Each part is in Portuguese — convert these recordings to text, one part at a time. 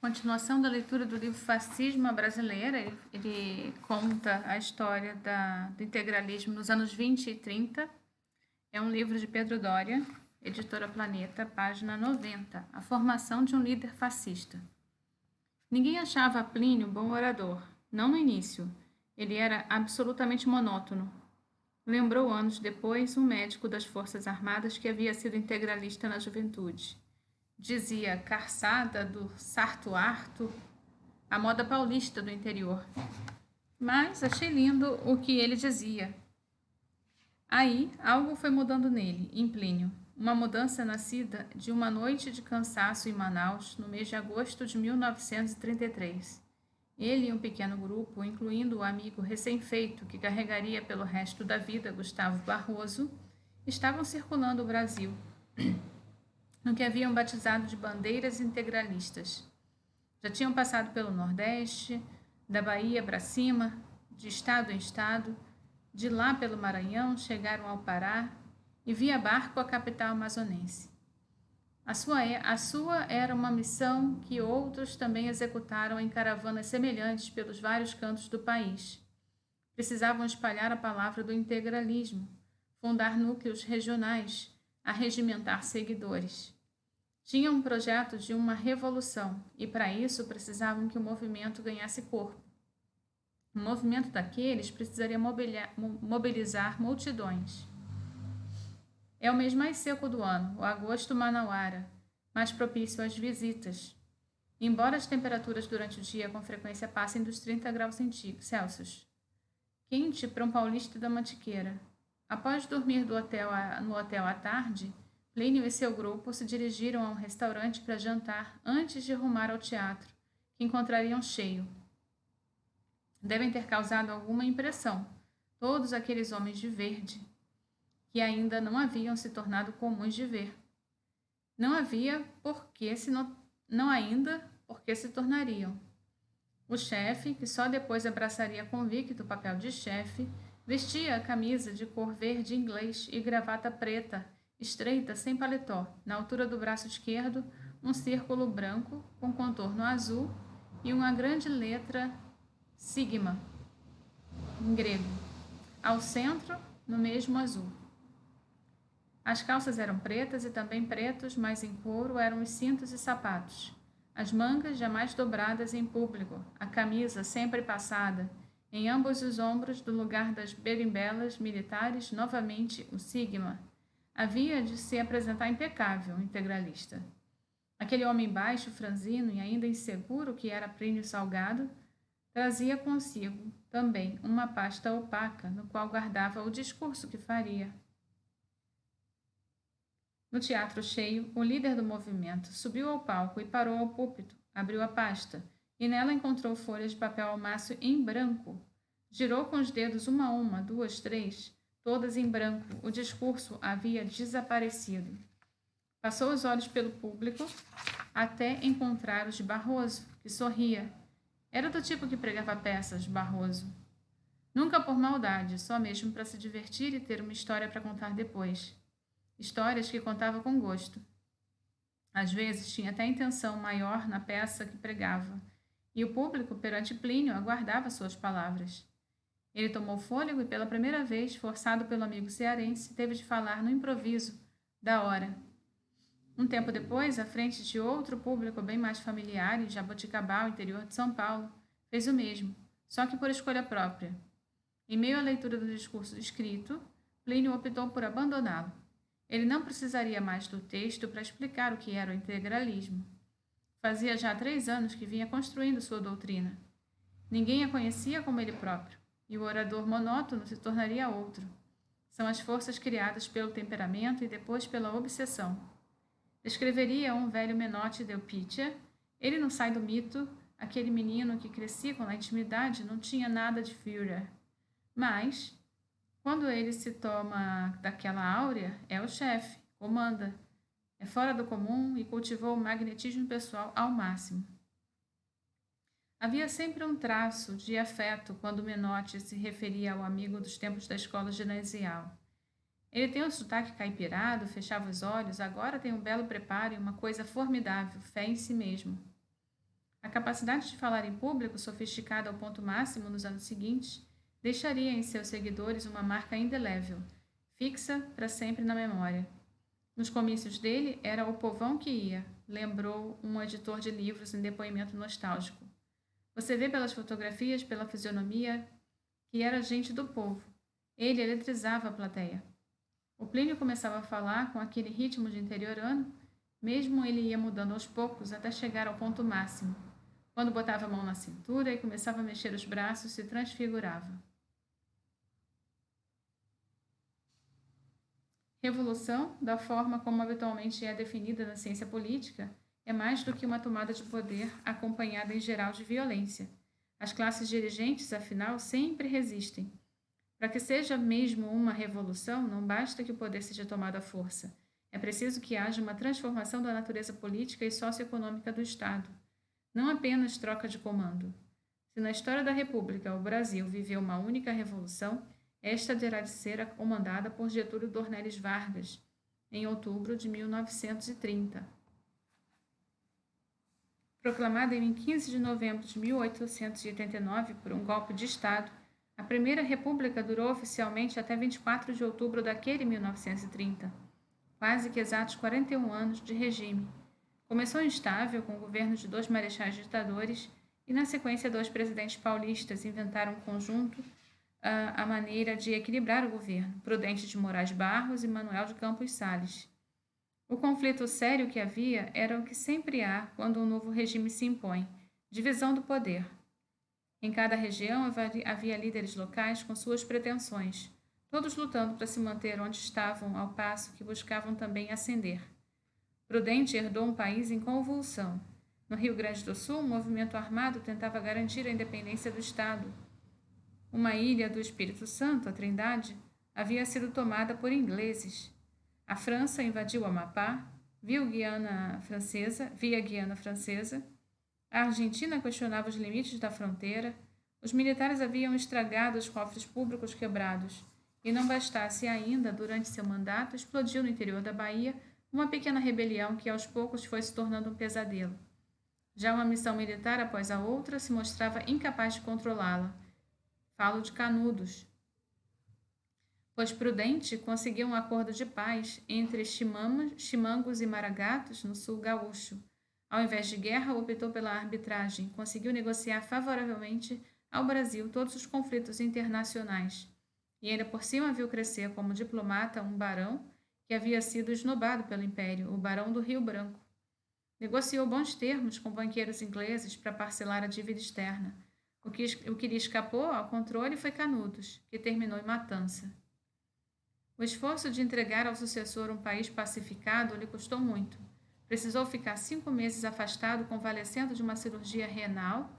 Continuação da leitura do livro Fascismo à Brasileira, ele conta a história do integralismo nos anos 20 e 30. É um livro de Pedro Doria, editora Planeta, página 90. A formação de um líder fascista. Ninguém achava Plínio bom orador, não no início. Ele era absolutamente monótono. Lembrou anos depois um médico das Forças Armadas que havia sido integralista na juventude. Dizia carçada do sarto-arto, a moda paulista do interior. Mas achei lindo o que ele dizia. Aí, algo foi mudando nele, em Plínio. Uma mudança nascida de uma noite de cansaço em Manaus, no mês de agosto de 1933. Ele e um pequeno grupo, incluindo o amigo recém-feito que carregaria pelo resto da vida, Gustavo Barroso, estavam circulando o Brasil, no que haviam batizado de bandeiras integralistas. Já tinham passado pelo Nordeste, da Bahia para cima, de estado em estado, de lá pelo Maranhão chegaram ao Pará e via barco a capital amazonense. A sua era uma missão que outros também executaram em caravanas semelhantes pelos vários cantos do país. Precisavam espalhar a palavra do integralismo, fundar núcleos regionais, arregimentar seguidores. Tinham um projeto de uma revolução e, para isso, precisavam que o movimento ganhasse corpo. O movimento daqueles precisaria mobilizar multidões. É o mês mais seco do ano, o agosto manauara, mais propício às visitas. Embora as temperaturas durante o dia com frequência passem dos 30 graus Celsius. Quente para um paulista da Mantiqueira. Após dormir no hotel à tarde, Plínio e seu grupo se dirigiram a um restaurante para jantar antes de rumar ao teatro, que encontrariam cheio. Devem ter causado alguma impressão, todos aqueles homens de verde, que ainda não haviam se tornado comuns de ver. Não havia porque se tornariam. O chefe, que só depois abraçaria convicto o papel de chefe, vestia a camisa de cor verde inglês e gravata preta, estreita, sem paletó, na altura do braço esquerdo, um círculo branco com contorno azul e uma grande letra sigma, em grego. Ao centro, no mesmo azul. As calças eram pretas e também pretos, mas em couro eram os cintos e sapatos. As mangas jamais dobradas em público, a camisa sempre passada, em ambos os ombros do lugar das berimbelas militares, novamente o sigma. Havia de se apresentar impecável, integralista. Aquele homem baixo, franzino e ainda inseguro que era Plínio Salgado, trazia consigo também uma pasta opaca no qual guardava o discurso que faria. No teatro cheio, o líder do movimento subiu ao palco e parou ao púlpito, abriu a pasta, e nela encontrou folhas de papel almácio em branco. Girou com os dedos uma a uma, duas, três, todas em branco. O discurso havia desaparecido. Passou os olhos pelo público até encontrar os de Barroso, que sorria. Era do tipo que pregava peças, Barroso. Nunca por maldade, só mesmo para se divertir e ter uma história para contar depois. Histórias que contava com gosto. Às vezes tinha até intenção maior na peça que pregava, e o público, perante Plínio, aguardava suas palavras. Ele tomou fôlego e, pela primeira vez, forçado pelo amigo cearense, teve de falar no improviso, da hora. Um tempo depois, à frente de outro público bem mais familiar, em Jaboticabal, interior de São Paulo, fez o mesmo, só que por escolha própria. Em meio à leitura do discurso escrito, Plínio optou por abandoná-lo. Ele não precisaria mais do texto para explicar o que era o integralismo. Fazia já 3 anos que vinha construindo sua doutrina. Ninguém a conhecia como ele próprio, e o orador monótono se tornaria outro. São as forças criadas pelo temperamento e depois pela obsessão. Descreveria um velho Menotti Delpitia. Ele não sai do mito, aquele menino que crescia com a intimidade não tinha nada de Führer. Mas, quando ele se toma daquela áurea, é o chefe, comanda. É fora do comum e cultivou o magnetismo pessoal ao máximo. Havia sempre um traço de afeto quando Menotti se referia ao amigo dos tempos da escola ginasial. Ele tem um sotaque caipirado, fechava os olhos, agora tem um belo preparo e uma coisa formidável, fé em si mesmo. A capacidade de falar em público, sofisticada ao ponto máximo nos anos seguintes, deixaria em seus seguidores uma marca indelével, fixa para sempre na memória. Nos comícios dele, era o povão que ia, lembrou um editor de livros em depoimento nostálgico. Você vê pelas fotografias, pela fisionomia, que era gente do povo. Ele eletrizava a plateia. O Plínio começava a falar com aquele ritmo de interiorano, mesmo ele ia mudando aos poucos até chegar ao ponto máximo. Quando botava a mão na cintura e começava a mexer os braços, se transfigurava. Revolução, da forma como habitualmente é definida na ciência política, é mais do que uma tomada de poder acompanhada em geral de violência. As classes dirigentes, afinal, sempre resistem. Para que seja mesmo uma revolução, não basta que o poder seja tomado à força. É preciso que haja uma transformação da natureza política e socioeconômica do Estado. Não apenas troca de comando. Se na história da República o Brasil viveu uma única revolução, esta terá de ser comandada por Getúlio Dornelles Vargas, em outubro de 1930. Proclamada em 15 de novembro de 1889 por um golpe de Estado, a Primeira República durou oficialmente até 24 de outubro daquele 1930, quase que exatos 41 anos de regime. Começou instável, com o governo de 2 marechais ditadores, e na sequência 2 presidentes paulistas inventaram um conjunto a maneira de equilibrar o governo, Prudente de Moraes Barros e Manuel de Campos Sales. O conflito sério que havia era o que sempre há quando um novo regime se impõe, divisão do poder. Em cada região havia líderes locais com suas pretensões, todos lutando para se manter onde estavam, ao passo que buscavam também ascender. Prudente herdou um país em convulsão. No Rio Grande do Sul, um movimento armado tentava garantir a independência do Estado. Uma ilha do Espírito Santo, a Trindade, havia sido tomada por ingleses. A França invadiu o Amapá, via Guiana Francesa. A Argentina questionava os limites da fronteira. Os militares haviam estragado os cofres públicos quebrados. E não bastasse ainda, durante seu mandato, explodiu no interior da Bahia uma pequena rebelião que aos poucos foi se tornando um pesadelo. Já uma missão militar após a outra se mostrava incapaz de controlá-la. Falo de Canudos, pois Prudente conseguiu um acordo de paz entre chimangos e maragatos no sul gaúcho. Ao invés de guerra, optou pela arbitragem, conseguiu negociar favoravelmente ao Brasil todos os conflitos internacionais. E ainda por cima viu crescer como diplomata um barão que havia sido esnobado pelo Império, o Barão do Rio Branco. Negociou bons termos com banqueiros ingleses para parcelar a dívida externa. O que lhe escapou ao controle foi Canudos, que terminou em matança. O esforço de entregar ao sucessor um país pacificado lhe custou muito. Precisou ficar 5 meses afastado, convalescendo de uma cirurgia renal.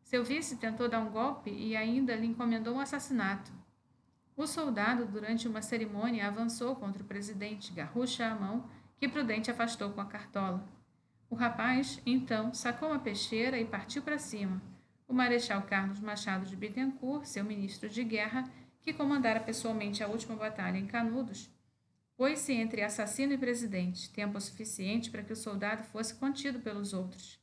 Seu vice tentou dar um golpe e ainda lhe encomendou um assassinato. O soldado, durante uma cerimônia, avançou contra o presidente, garrucha à mão, que Prudente afastou com a cartola. O rapaz, então, sacou uma peixeira e partiu para cima. O marechal Carlos Machado de Bittencourt, seu ministro de guerra, que comandara pessoalmente a última batalha em Canudos, pôs-se entre assassino e presidente, tempo suficiente para que o soldado fosse contido pelos outros.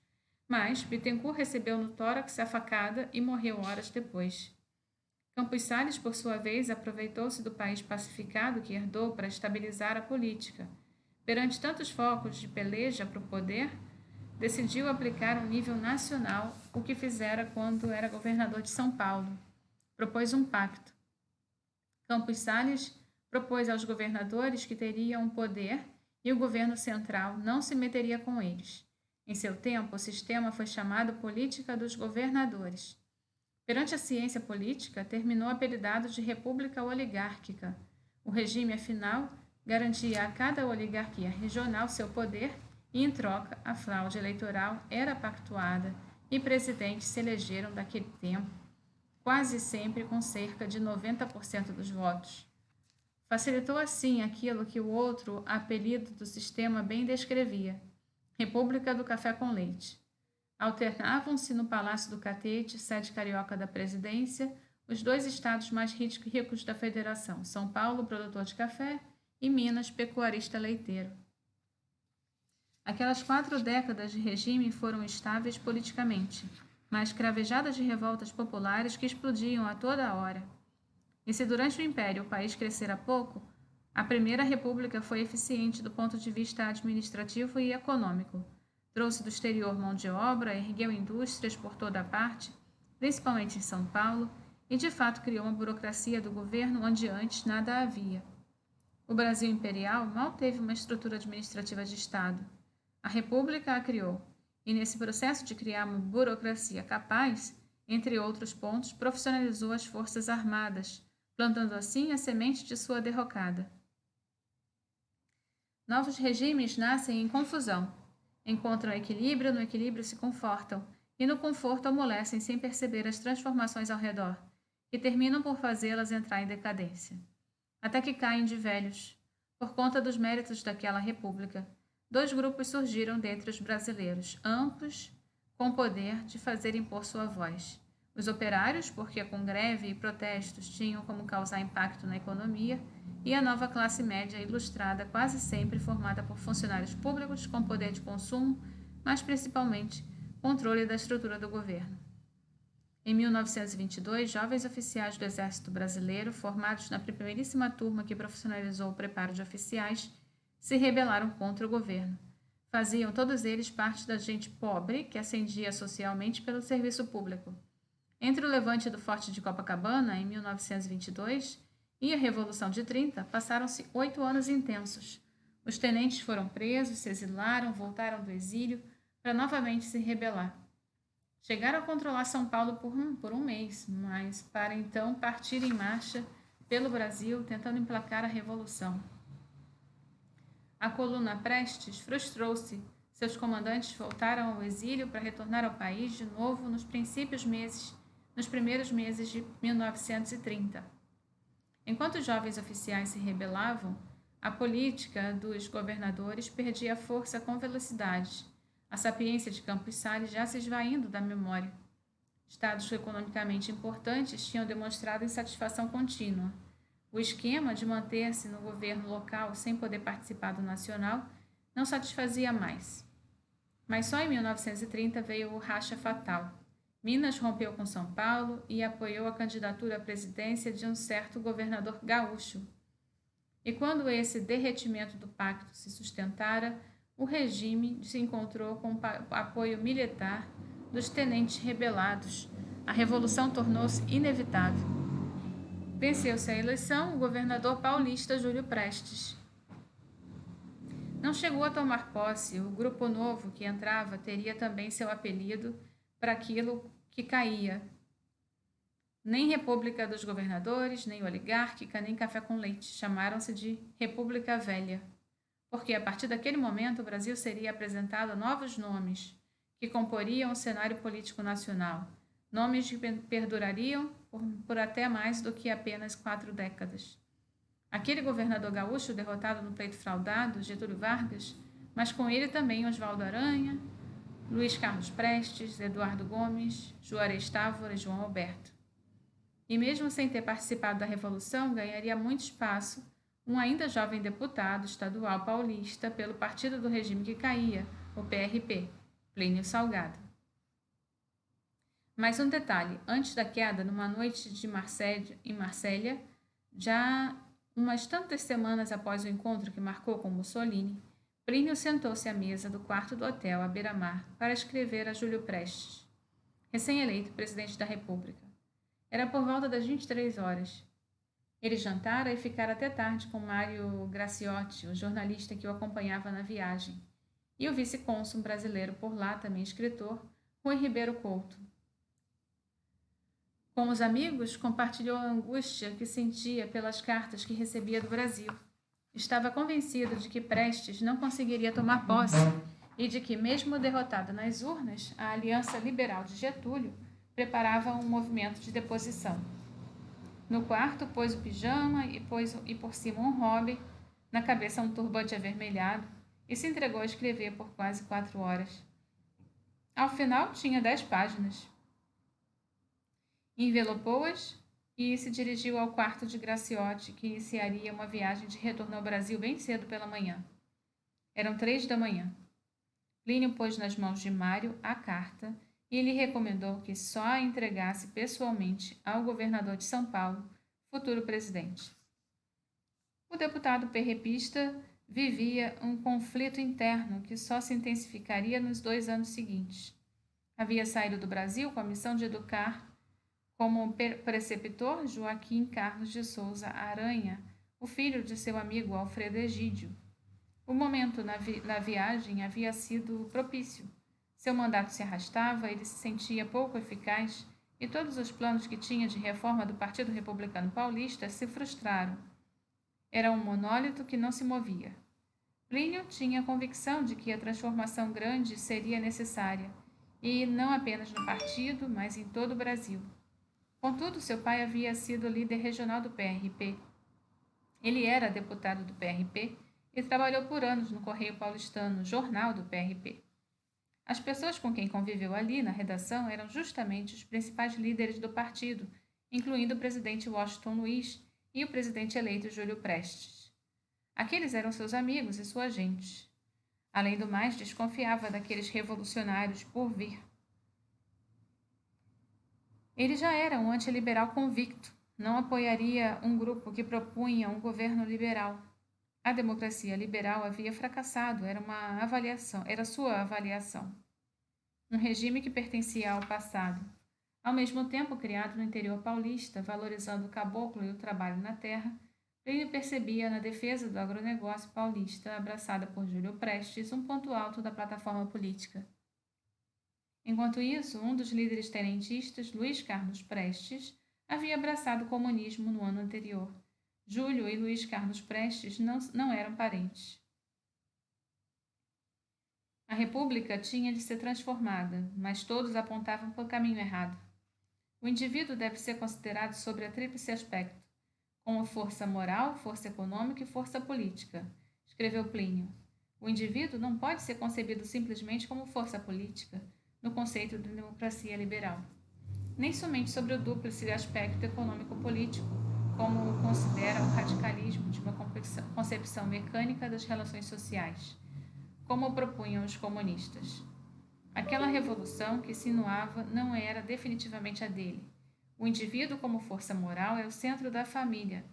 Mas Bittencourt recebeu no tórax a facada e morreu horas depois. Campos Sales, por sua vez, aproveitou-se do país pacificado que herdou para estabilizar a política. Perante tantos focos de peleja para o poder, decidiu aplicar um nível nacional, o que fizera quando era governador de São Paulo. Propôs um pacto. Campos Sales propôs aos governadores que teriam um poder e o governo central não se meteria com eles. Em seu tempo, o sistema foi chamado Política dos Governadores. Perante a ciência política, terminou apelidado de República Oligárquica. O regime, afinal, garantia a cada oligarquia regional seu poder e, em troca, a fraude eleitoral era pactuada e presidentes se elegeram daquele tempo, quase sempre com cerca de 90% dos votos. Facilitou assim aquilo que o outro apelido do sistema bem descrevia, República do Café com Leite. Alternavam-se no Palácio do Catete, sede carioca da presidência, os 2 estados mais ricos da federação, São Paulo, produtor de café, e Minas, pecuarista leiteiro. Aquelas 4 décadas de regime foram estáveis politicamente, mas cravejadas de revoltas populares que explodiam a toda hora. E se durante o Império o país crescera pouco, a Primeira República foi eficiente do ponto de vista administrativo e econômico. Trouxe do exterior mão de obra, ergueu indústrias por toda a parte, principalmente em São Paulo, e de fato criou uma burocracia do governo onde antes nada havia. O Brasil imperial mal teve uma estrutura administrativa de Estado. A República a criou, e nesse processo de criar uma burocracia capaz, entre outros pontos, profissionalizou as forças armadas, plantando assim a semente de sua derrocada. Novos regimes nascem em confusão. Encontram equilíbrio, no equilíbrio se confortam, e no conforto amolecem sem perceber as transformações ao redor, que terminam por fazê-las entrar em decadência. Até que caem de velhos. Por conta dos méritos daquela república, 2 grupos surgiram dentre os brasileiros, amplos, com poder de fazer impor sua voz. Os operários, porque com greve e protestos tinham como causar impacto na economia, e a nova classe média ilustrada, quase sempre formada por funcionários públicos com poder de consumo, mas principalmente controle da estrutura do governo. Em 1922, jovens oficiais do Exército Brasileiro, formados na primeiríssima turma que profissionalizou o preparo de oficiais, se rebelaram contra o governo. Faziam todos eles parte da gente pobre que ascendia socialmente pelo serviço público. Entre o levante do Forte de Copacabana, em 1922, e a Revolução de 30, passaram-se 8 anos intensos. Os tenentes foram presos, se exilaram, voltaram do exílio para novamente se rebelar. Chegaram a controlar São Paulo por um mês, mas para então partir em marcha pelo Brasil, tentando emplacar a Revolução. A coluna Prestes frustrou-se. Seus comandantes voltaram ao exílio para retornar ao país de novo nos primeiros meses de 1930. Enquanto os jovens oficiais se rebelavam, a política dos governadores perdia força com velocidade. A sapiência de Campos Salles já se esvaindo da memória. Estados economicamente importantes tinham demonstrado insatisfação contínua. O esquema de manter-se no governo local sem poder participar do nacional não satisfazia mais. Mas só em 1930 veio o racha fatal. Minas rompeu com São Paulo e apoiou a candidatura à presidência de um certo governador gaúcho. E quando esse derretimento do pacto se sustentara, o regime se encontrou com o apoio militar dos tenentes rebelados. A revolução tornou-se inevitável. Venceu-se a eleição o governador paulista Júlio Prestes. Não chegou a tomar posse, o grupo novo que entrava teria também seu apelido para aquilo que caía. Nem República dos Governadores, nem Oligárquica, nem Café com Leite, chamaram-se de República Velha, porque a partir daquele momento o Brasil seria apresentado a novos nomes que comporiam o cenário político nacional, nomes que perdurariam por até mais do que apenas 4 décadas. Aquele governador gaúcho derrotado no pleito fraudado, Getúlio Vargas, mas com ele também Oswaldo Aranha, Luiz Carlos Prestes, Eduardo Gomes, Juarez Távora e João Alberto. E mesmo sem ter participado da Revolução, ganharia muito espaço um ainda jovem deputado estadual paulista pelo partido do regime que caía, o PRP, Plínio Salgado. Mais um detalhe, antes da queda, numa noite em Marsella, já umas tantas semanas após o encontro que marcou com Mussolini, Plínio sentou-se à mesa do quarto do hotel à beira-mar para escrever a Júlio Prestes, recém-eleito presidente da República. Era por volta das 23 horas. Ele jantara e ficara até tarde com Mário Graciotti, o jornalista que o acompanhava na viagem, e o vice-cônsul brasileiro por lá, também escritor, Rui Ribeiro Couto. Com os amigos, compartilhou a angústia que sentia pelas cartas que recebia do Brasil. Estava convencido de que Prestes não conseguiria tomar posse e de que, mesmo derrotado nas urnas, a Aliança Liberal de Getúlio preparava um movimento de deposição. No quarto, pôs o pijama e por cima um hobby, na cabeça um turbante avermelhado, e se entregou a escrever por quase 4 horas. Ao final, tinha 10 páginas. Envelopou-as e se dirigiu ao quarto de Graciotti, que iniciaria uma viagem de retorno ao Brasil bem cedo pela manhã. Eram 3 da manhã. Plínio pôs nas mãos de Mário a carta e lhe recomendou que só a entregasse pessoalmente ao governador de São Paulo, futuro presidente. O deputado perrepista vivia um conflito interno que só se intensificaria nos 2 anos seguintes. Havia saído do Brasil com a missão de educar como preceptor Joaquim Carlos de Souza Aranha, o filho de seu amigo Alfredo Egídio. O momento na viagem havia sido propício. Seu mandato se arrastava, ele se sentia pouco eficaz e todos os planos que tinha de reforma do Partido Republicano Paulista se frustraram. Era um monólito que não se movia. Plínio tinha a convicção de que a transformação grande seria necessária, e não apenas no partido, mas em todo o Brasil. Contudo, seu pai havia sido líder regional do PRP. Ele era deputado do PRP e trabalhou por anos no Correio Paulistano, jornal do PRP. As pessoas com quem conviveu ali na redação eram justamente os principais líderes do partido, incluindo o presidente Washington Luiz e o presidente eleito Júlio Prestes. Aqueles eram seus amigos e sua gente. Além do mais, desconfiava daqueles revolucionários por vir. Ele já era um antiliberal convicto, não apoiaria um grupo que propunha um governo liberal. A democracia liberal havia fracassado, era sua avaliação. Um regime que pertencia ao passado. Ao mesmo tempo, criado no interior paulista, valorizando o caboclo e o trabalho na terra, Plínio percebia na defesa do agronegócio paulista, abraçada por Júlio Prestes, um ponto alto da plataforma política. Enquanto isso, um dos líderes tenentistas, Luiz Carlos Prestes, havia abraçado o comunismo no ano anterior. Júlio e Luiz Carlos Prestes não eram parentes. A República tinha de ser transformada, mas todos apontavam para o caminho errado. O indivíduo deve ser considerado sobre a tríplice aspecto, como força moral, força econômica e força política, escreveu Plínio. O indivíduo não pode ser concebido simplesmente como força política, no conceito de democracia liberal, nem somente sobre o dúplice aspecto econômico-político, como considera o radicalismo de uma concepção mecânica das relações sociais, como propunham os comunistas. Aquela revolução que se insinuava não era definitivamente a dele. O indivíduo como força moral é o centro da família.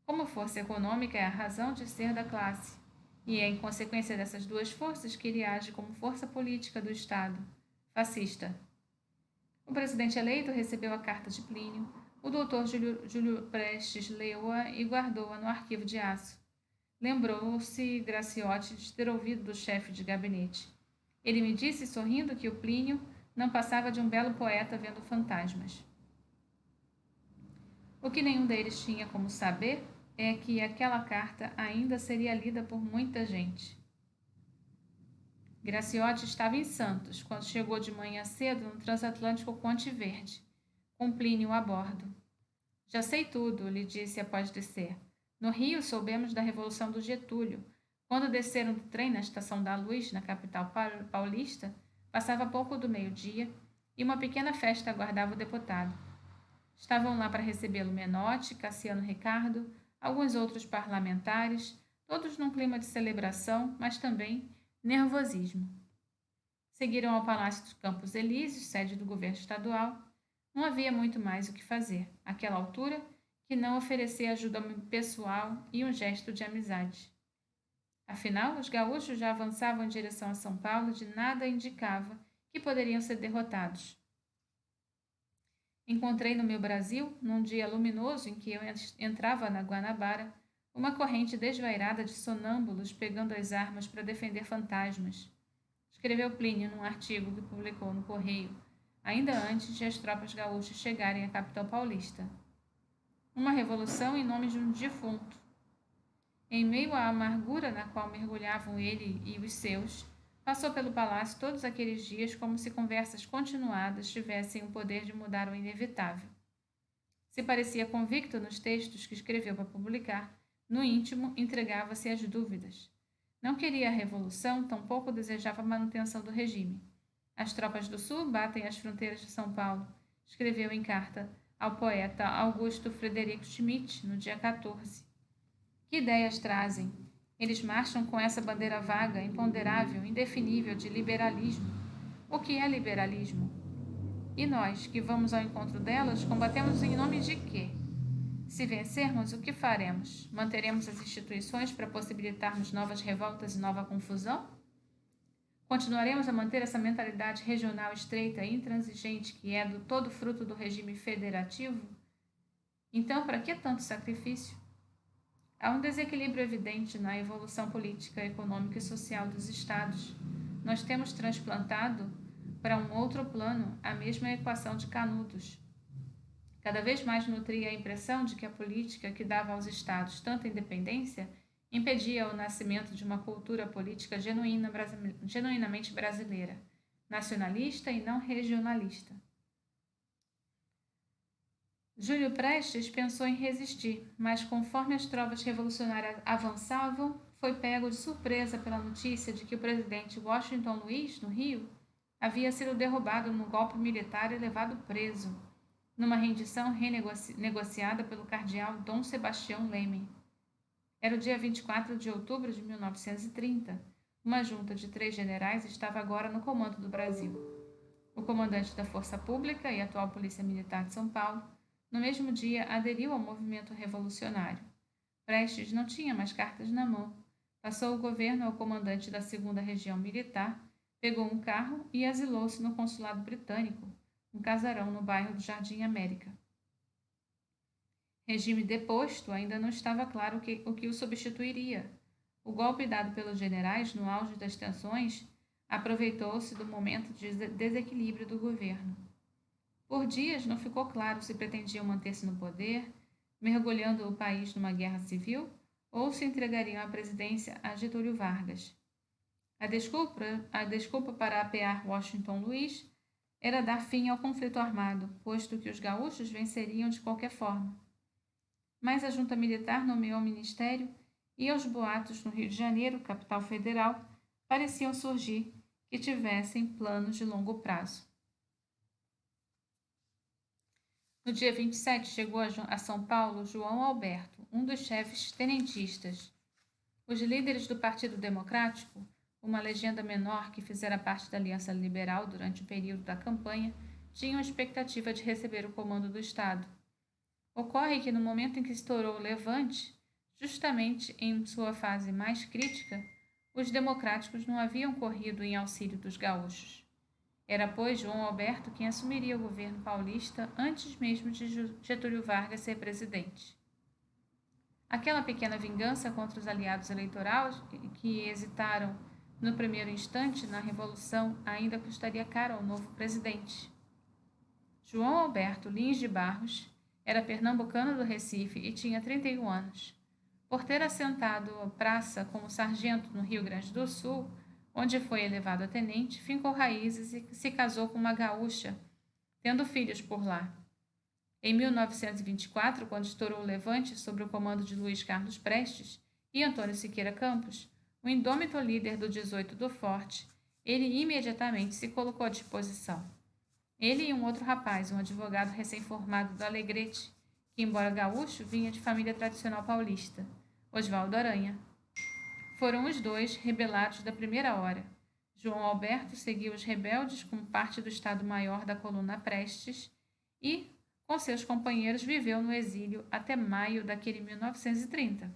Como força econômica é a razão de ser da classe. E é em consequência dessas duas forças que ele age como força política do Estado. Fascista. O presidente eleito recebeu a carta de Plínio. O doutor Júlio Prestes leu-a e guardou-a no arquivo de aço. Lembrou-se Graciotti de ter ouvido do chefe de gabinete. Ele me disse, sorrindo, que o Plínio não passava de um belo poeta vendo fantasmas. O que nenhum deles tinha como saber é que aquela carta ainda seria lida por muita gente. Graciotti estava em Santos, quando chegou de manhã cedo no transatlântico Ponte Verde, com Plínio a bordo. Já sei tudo, lhe disse após descer. No Rio, soubemos da Revolução do Getúlio. Quando desceram do trem na Estação da Luz, na capital paulista, passava pouco do meio-dia e uma pequena festa aguardava o deputado. Estavam lá para recebê-lo Menotti, Cassiano Ricardo, alguns outros parlamentares, todos num clima de celebração, mas também nervosismo. Seguiram ao Palácio dos Campos Elíseos, sede do governo estadual. Não havia muito mais o que fazer, àquela altura, que não oferecer ajuda pessoal e um gesto de amizade. Afinal, os gaúchos já avançavam em direção a São Paulo e de nada indicava que poderiam ser derrotados. Encontrei no meu Brasil, num dia luminoso em que eu entrava na Guanabara, uma corrente desvairada de sonâmbulos pegando as armas para defender fantasmas. Escreveu Plínio num artigo que publicou no Correio, ainda antes de as tropas gaúchas chegarem à capital paulista. Uma revolução em nome de um defunto. Em meio à amargura na qual mergulhavam ele e os seus, passou pelo palácio todos aqueles dias como se conversas continuadas tivessem o poder de mudar o inevitável. Se parecia convicto nos textos que escreveu para publicar, no íntimo entregava-se às dúvidas. Não queria a revolução, tampouco desejava a manutenção do regime. As tropas do Sul batem as fronteiras de São Paulo, escreveu em carta ao poeta Augusto Frederico Schmidt, no dia 14. Que ideias trazem? Eles marcham com essa bandeira vaga, imponderável, indefinível de liberalismo. O que é liberalismo? E nós, que vamos ao encontro delas, combatemos em nome de quê? Se vencermos, o que faremos? Manteremos as instituições para possibilitarmos novas revoltas e nova confusão? Continuaremos a manter essa mentalidade regional estreita e intransigente que é do todo fruto do regime federativo? Então, para que tanto sacrifício? Há um desequilíbrio evidente na evolução política, econômica e social dos Estados. Nós temos transplantado para um outro plano a mesma equação de Canudos. Cada vez mais nutria a impressão de que a política que dava aos Estados tanta independência impedia o nascimento de uma cultura política genuinamente brasileira, nacionalista e não regionalista. Júlio Prestes pensou em resistir, mas conforme as tropas revolucionárias avançavam, foi pego de surpresa pela notícia de que o presidente Washington Luiz, no Rio, havia sido derrubado num golpe militar e levado preso, numa rendição renegociada pelo cardeal Dom Sebastião Leme. Era o dia 24 de outubro de 1930. Uma junta de 3 generais estava agora no comando do Brasil. O comandante da Força Pública e atual Polícia Militar de São Paulo, no mesmo dia, aderiu ao movimento revolucionário. Prestes não tinha mais cartas na mão. Passou o governo ao comandante da 2ª Região Militar, pegou um carro e asilou-se no consulado britânico, um casarão no bairro do Jardim América. Regime deposto, ainda não estava claro o que o substituiria. O golpe dado pelos generais no auge das tensões aproveitou-se do momento de desequilíbrio do governo. Por dias não ficou claro se pretendiam manter-se no poder, mergulhando o país numa guerra civil, ou se entregariam a presidência a Getúlio Vargas. A desculpa para apear Washington Luiz era dar fim ao conflito armado, posto que os gaúchos venceriam de qualquer forma. Mas a junta militar nomeou o ministério e os boatos no Rio de Janeiro, capital federal, pareciam surgir que tivessem planos de longo prazo. No dia 27, chegou a São Paulo João Alberto, um dos chefes tenentistas. Os líderes do Partido Democrático, uma legenda menor que fizera parte da Aliança Liberal durante o período da campanha, tinham a expectativa de receber o comando do Estado. Ocorre que no momento em que estourou o levante, justamente em sua fase mais crítica, os democráticos não haviam corrido em auxílio dos gaúchos. Era, pois, João Alberto quem assumiria o governo paulista antes mesmo de Getúlio Vargas ser presidente. Aquela pequena vingança contra os aliados eleitorais que hesitaram no primeiro instante na Revolução ainda custaria caro ao novo presidente. João Alberto Lins de Barros era pernambucano do Recife e tinha 31 anos. Por ter assentado a praça como sargento no Rio Grande do Sul, onde foi elevado a tenente, fincou raízes e se casou com uma gaúcha, tendo filhos por lá. Em 1924, quando estourou o levante sob o comando de Luiz Carlos Prestes e Antônio Siqueira Campos, o indômito líder do 18 do Forte, ele imediatamente se colocou à disposição. Ele e um outro rapaz, um advogado recém-formado do Alegrete, que, embora gaúcho, vinha de família tradicional paulista, Osvaldo Aranha. Foram os dois rebelados da primeira hora. João Alberto seguiu os rebeldes como parte do Estado-Maior da coluna Prestes e, com seus companheiros, viveu no exílio até maio daquele 1930.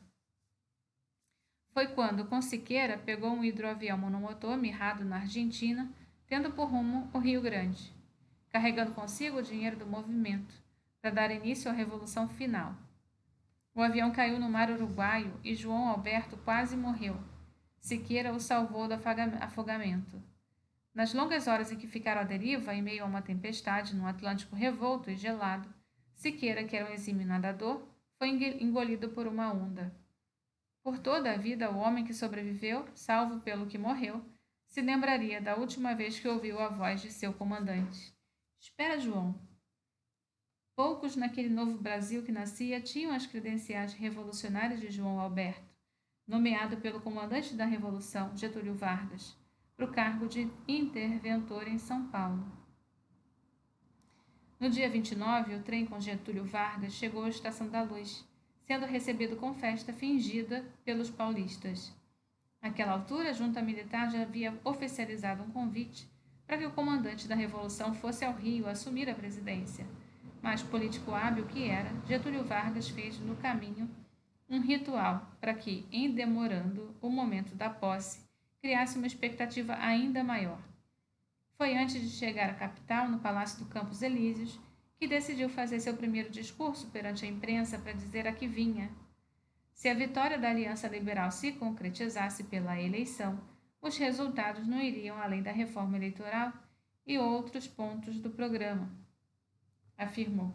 Foi quando, com Siqueira, pegou um hidroavião monomotor mirrado na Argentina, tendo por rumo o Rio Grande, carregando consigo o dinheiro do movimento, para dar início à Revolução Final. O avião caiu no mar Uruguaio e João Alberto quase morreu. Siqueira o salvou do afogamento. Nas longas horas em que ficaram à deriva, em meio a uma tempestade no Atlântico revolto e gelado, Siqueira, que era um exímio nadador, foi engolido por uma onda. Por toda a vida, o homem que sobreviveu, salvo pelo que morreu, se lembraria da última vez que ouviu a voz de seu comandante. Espera, João. Poucos naquele novo Brasil que nascia tinham as credenciais revolucionárias de João Alberto, nomeado pelo comandante da Revolução, Getúlio Vargas, para o cargo de interventor em São Paulo. No dia 29, o trem com Getúlio Vargas chegou à Estação da Luz, sendo recebido com festa fingida pelos paulistas. Naquela altura, a junta militar já havia oficializado um convite para que o comandante da Revolução fosse ao Rio assumir a presidência. Mas, político hábil que era, Getúlio Vargas fez no caminho um ritual para que, em demorando o momento da posse, criasse uma expectativa ainda maior. Foi antes de chegar à capital, no Palácio do Campos Elíseos, que decidiu fazer seu primeiro discurso perante a imprensa para dizer a que vinha. Se a vitória da Aliança Liberal se concretizasse pela eleição, os resultados não iriam além da reforma eleitoral e outros pontos do programa, afirmou.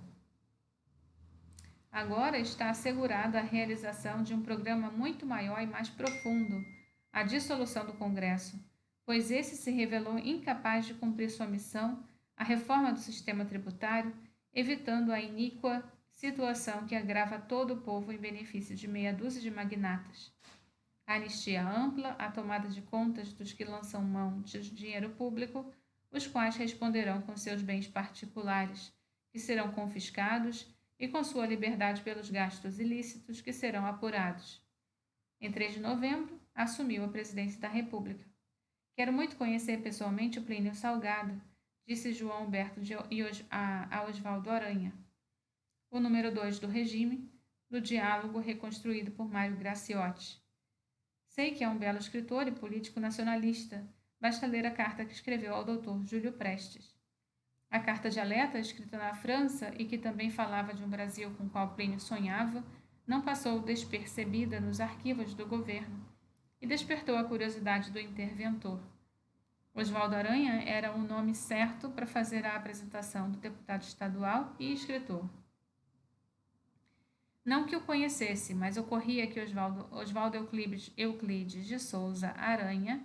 Agora está assegurada a realização de um programa muito maior e mais profundo, a dissolução do Congresso, pois esse se revelou incapaz de cumprir sua missão, a reforma do sistema tributário, evitando a iníqua situação que agrava todo o povo em benefício de meia dúzia de magnatas. A anistia ampla, a tomada de contas dos que lançam mão de dinheiro público, os quais responderão com seus bens particulares, que serão confiscados, e com sua liberdade pelos gastos ilícitos, que serão apurados. Em 3 de novembro, assumiu a presidência da República. Quero muito conhecer pessoalmente o Plínio Salgado, disse João Humberto a Oswaldo Aranha. O número 2 do regime, do diálogo reconstruído por Mário Graciotti. Sei que é um belo escritor e político nacionalista. Basta ler a carta que escreveu ao Dr. Júlio Prestes. A carta dialeta, escrita na França e que também falava de um Brasil com o qual Plínio sonhava, não passou despercebida nos arquivos do governo e despertou a curiosidade do interventor. Oswaldo Aranha era o nome certo para fazer a apresentação do deputado estadual e escritor. Não que o conhecesse, mas ocorria que Oswaldo Euclides de Souza Aranha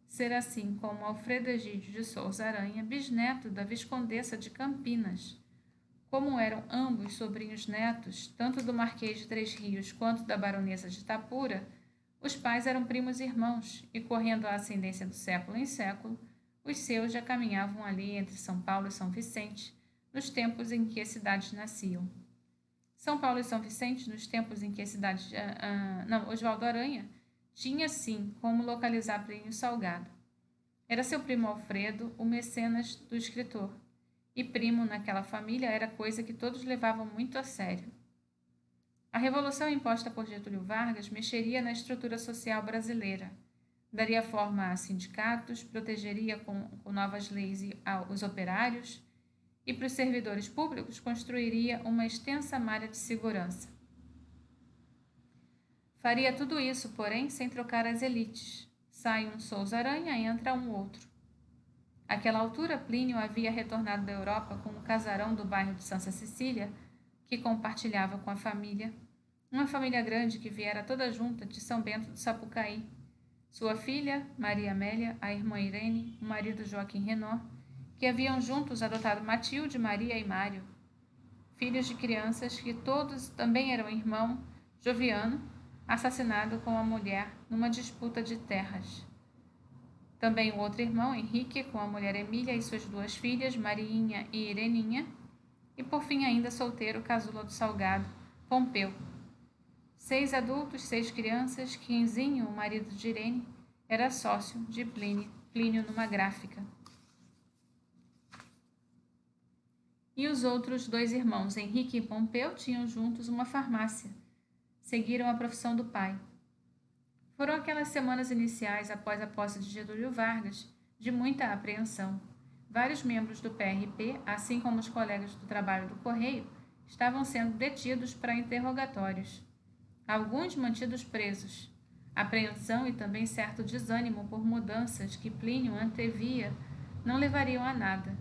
ser assim como Alfredo Egídio de Souza Aranha, bisneto da Viscondessa de Campinas. Como eram ambos sobrinhos netos, tanto do Marquês de Três Rios quanto da Baronesa de Itapura, os pais eram primos irmãos, e correndo a ascendência do século em século, os seus já caminhavam ali entre São Paulo e São Vicente, nos tempos em que as cidades nasciam. São Paulo e São Vicente, nos tempos em que as cidades... Oswaldo Aranha tinha, sim, como localizar Plínio Salgado. Era seu primo Alfredo, o mecenas do escritor, e primo naquela família era coisa que todos levavam muito a sério. A revolução imposta por Getúlio Vargas mexeria na estrutura social brasileira, daria forma a sindicatos, protegeria com novas leis os operários e, para os servidores públicos, construiria uma extensa malha de segurança. Faria tudo isso, porém, sem trocar as elites. Sai um Souza Aranha e entra um outro. Àquela altura, Plínio havia retornado da Europa com um casarão do bairro de Santa Cecília, que compartilhava com a família, uma família grande que viera toda junta de São Bento do Sapucaí. Sua filha, Maria Amélia, a irmã Irene, o marido Joaquim Renaud, que haviam juntos adotado Matilde, Maria e Mário, filhos de crianças que todos também eram irmão, Joviano, assassinado com a mulher numa disputa de terras. Também o outro irmão, Henrique, com a mulher Emília e suas duas filhas, Mariinha e Ireninha, e por fim ainda solteiro, caçula do Salgado, Pompeu. 6 adultos, 6 crianças, Quinzinho, o marido de Irene, era sócio de Plínio numa gráfica. E os outros 2 irmãos, Henrique e Pompeu, tinham juntos uma farmácia. Seguiram a profissão do pai. Foram aquelas semanas iniciais após a posse de Getúlio Vargas de muita apreensão. Vários membros do PRP, assim como os colegas do trabalho do Correio, estavam sendo detidos para interrogatórios. Alguns mantidos presos. Apreensão e também certo desânimo por mudanças que Plínio antevia não levariam a nada.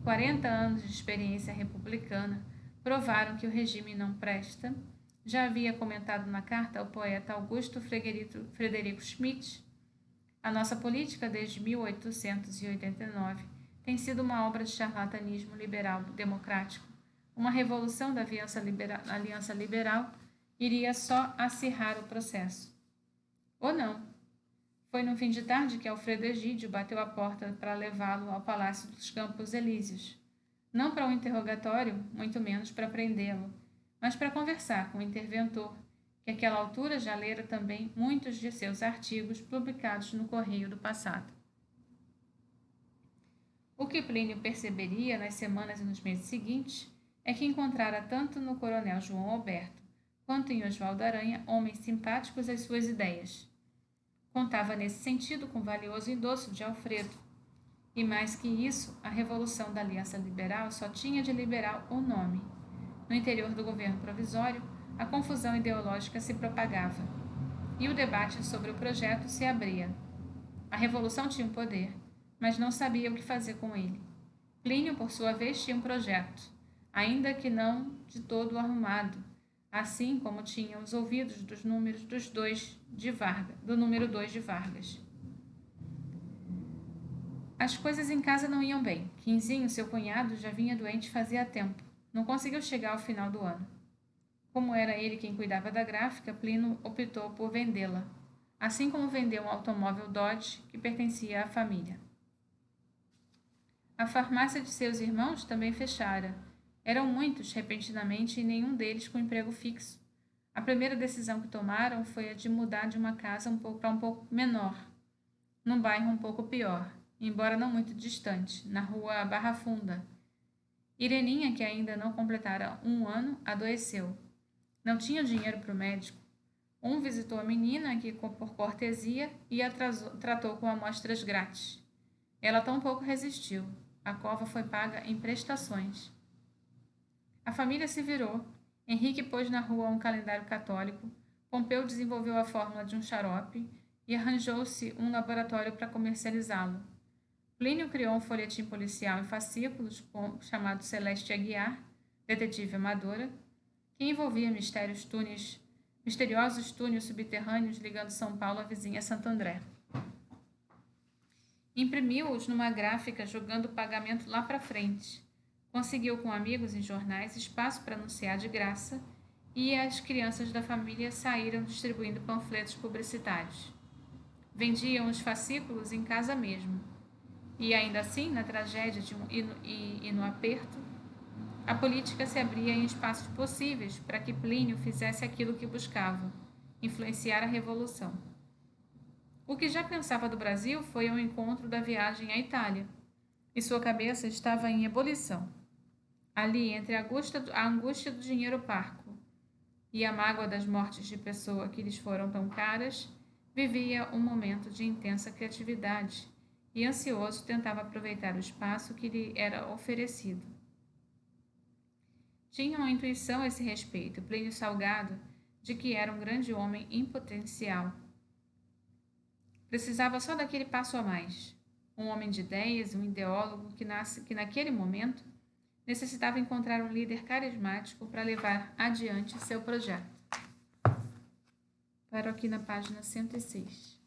40 anos de experiência republicana provaram que o regime não presta. Já havia comentado na carta ao poeta Augusto Frederico Schmidt. A nossa política, desde 1889, tem sido uma obra de charlatanismo liberal democrático. Uma revolução da Aliança Liberal iria só acirrar o processo. Ou não. Foi no fim de tarde que Alfredo Egídio bateu a porta para levá-lo ao Palácio dos Campos Elíseos. Não para um interrogatório, muito menos para prendê-lo, mas para conversar com o interventor, que àquela altura já lera também muitos de seus artigos publicados no Correio do Passado. O que Plínio perceberia nas semanas e nos meses seguintes é que encontrara tanto no coronel João Alberto quanto em Oswaldo Aranha homens simpáticos às suas ideias. Contava nesse sentido com o valioso endosso de Alfredo. E mais que isso, a Revolução da Aliança Liberal só tinha de liberal o nome. No interior do governo provisório, a confusão ideológica se propagava e o debate sobre o projeto se abria. A Revolução tinha um poder, mas não sabia o que fazer com ele. Plínio, por sua vez, tinha um projeto, ainda que não de todo arrumado, assim como tinha os ouvidos dos números do número 2 de Vargas. As coisas em casa não iam bem. Quinzinho, seu cunhado, já vinha doente fazia tempo. Não conseguiu chegar ao final do ano. Como era ele quem cuidava da gráfica, Plínio optou por vendê-la, assim como vendeu um automóvel Dodge que pertencia à família. A farmácia de seus irmãos também fechara. Eram muitos, repentinamente, e nenhum deles com emprego fixo. A primeira decisão que tomaram foi a de mudar de uma casa para um pouco menor, num bairro um pouco pior, embora não muito distante, na rua Barra Funda. Ireninha, que ainda não completara 1 ano, adoeceu. Não tinha dinheiro para o médico. Um visitou a menina, que, por cortesia, e a tratou com amostras grátis. Ela tampouco resistiu. A cova foi paga em prestações. A família se virou. Henrique pôs na rua um calendário católico. Pompeu desenvolveu a fórmula de um xarope e arranjou-se um laboratório para comercializá-lo. Plínio criou um folhetim policial em fascículos chamado Celeste Aguiar, detetive amadora, que envolvia misteriosos túneis subterrâneos ligando São Paulo à vizinha Santo André. Imprimiu-os numa gráfica jogando o pagamento lá para frente. Conseguiu com amigos em jornais espaço para anunciar de graça e as crianças da família saíram distribuindo panfletos publicitários. Vendiam os fascículos em casa mesmo. E ainda assim, na tragédia e no aperto, a política se abria em espaços possíveis para que Plínio fizesse aquilo que buscava, influenciar a Revolução. O que já pensava do Brasil foi ao encontro da viagem à Itália, e sua cabeça estava em ebulição. Ali, entre a angústia do dinheiro parco e a mágoa das mortes de pessoa que lhes foram tão caras, vivia um momento de intensa criatividade e, ansioso, tentava aproveitar o espaço que lhe era oferecido. Tinha uma intuição a esse respeito, Plínio Salgado, de que era um grande homem em potencial. Precisava só daquele passo a mais. Um homem de ideias, um ideólogo que naquele momento necessitava encontrar um líder carismático para levar adiante seu projeto. Paro aqui na página 106.